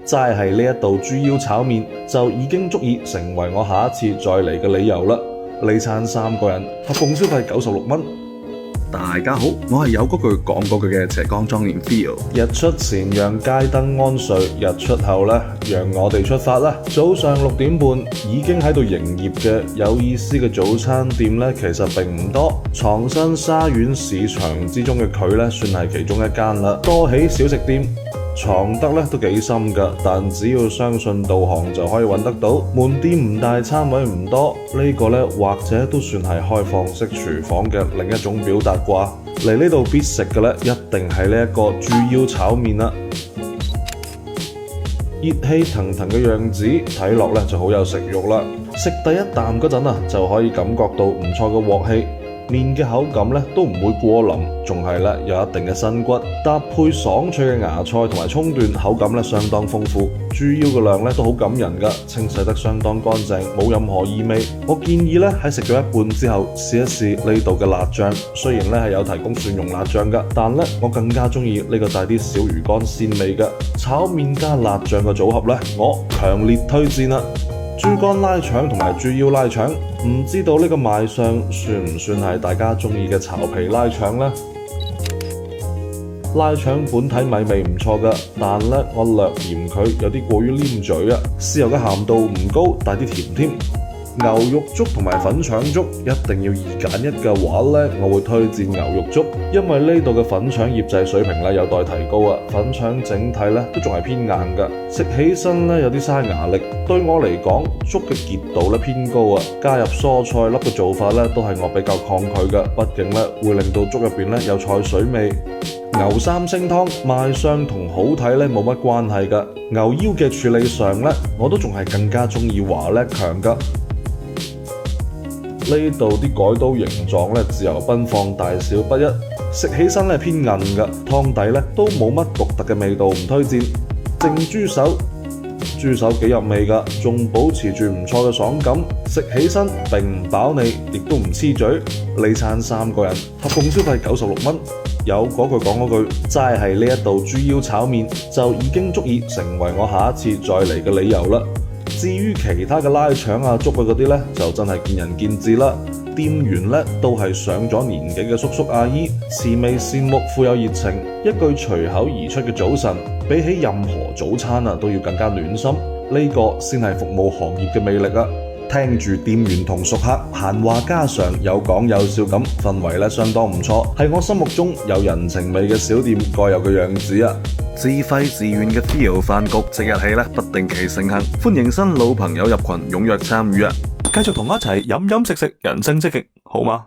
齋係呢一道豬腰炒麵就已經足以成為我下一次再嚟嘅理由啦。呢餐3個人合共消費96蚊。大家好，我係有嗰句講嗰句嘅斜槓莊連 Theo。日出前讓街燈安睡，日出後呢，讓我哋出發啦。早上6點半已經喺度營業嘅有意思嘅早餐店呢，其實並唔多。床新沙苑市場之中嘅佢呢，算係其中一間啦。多喜小食店。藏得咧都幾深㗎，但只要相信導航就可以揾得到。門店唔大，餐位唔多，呢個呢，或者都算係開放式廚房嘅另一種表達啩。嚟呢度必食嘅呢，一定係呢一個豬腰炒麵啦。熱氣騰騰嘅樣子，睇落呢就好有食慾啦。食第一啖嗰陣啊，就可以感覺到唔錯嘅鑊氣。麵嘅口感咧都唔會過腍，仲係咧有一定嘅身骨，搭配爽脆嘅芽菜同埋蔥段，口感咧相當豐富。豬腰嘅量咧都好感人㗎，清洗得相當乾淨，冇任何異味。我建議咧喺食咗一半之後試一試呢度嘅辣醬，雖然咧係有提供蒜蓉辣醬㗎，但咧我更加中意呢個帶啲小魚乾鮮味嘅炒麵加辣醬嘅組合咧，我強烈推薦啦！豬肝拉腸同埋豬腰拉腸，唔知道呢個賣相算唔算係大家中意嘅巢皮拉腸呢？拉腸本體米味唔錯㗎，但呢我略嫌佢有啲過於黏嘴啊。豉油嘅鹹度唔高，帶啲甜添。牛肉粥同埋粉腸粥一定要二揀一嘅話呢，我會推薦牛肉粥，因為呢度嘅粉腸醃製水平咧有待提高啊。粉腸整體咧都仲係偏硬㗎，食起身咧有啲嘥牙力。對我嚟講，粥嘅結度咧偏高啊，加入蔬菜粒嘅做法咧都係我比較抗拒㗎，畢竟咧會令到粥入邊咧有菜水味。牛三星湯賣相同好睇咧冇乜關係㗎，牛腰嘅處理上咧我都仲係更加中意華叻強㗎。呢度啲改刀形狀咧自由奔放，大小不一，食起身咧偏韌㗎，湯底咧都冇乜獨特嘅味道，唔推薦。淨豬手，豬手幾入味㗎，仲保持住唔錯嘅爽感，食起身並唔飽膩，亦都唔黐嘴。呢餐3個人合共消費96蚊。有嗰句講嗰句，齋係呢一道豬腰炒麵就已經足以成為我下一次再嚟嘅理由啦。至於其他嘅拉腸啊、粥啊嗰啲呢，就真係見仁見智啦。店員呢都係上咗年紀嘅叔叔阿姨，慈眉善目，富有熱情。一句隨口而出嘅早晨，比起任何早餐啊都要更加暖心。呢個先係服務行業嘅魅力啊！聽住店員同熟客閒話家常，有講有笑咁，氛圍咧相當唔錯，係我心目中有人情味嘅小店該有嘅樣子啊！自費自願嘅 Theo 飯局即日起咧不定期盛行，歡迎新老朋友入群，踴躍參與啊！繼續同我一齊飲飲食食，人生積極，好嗎？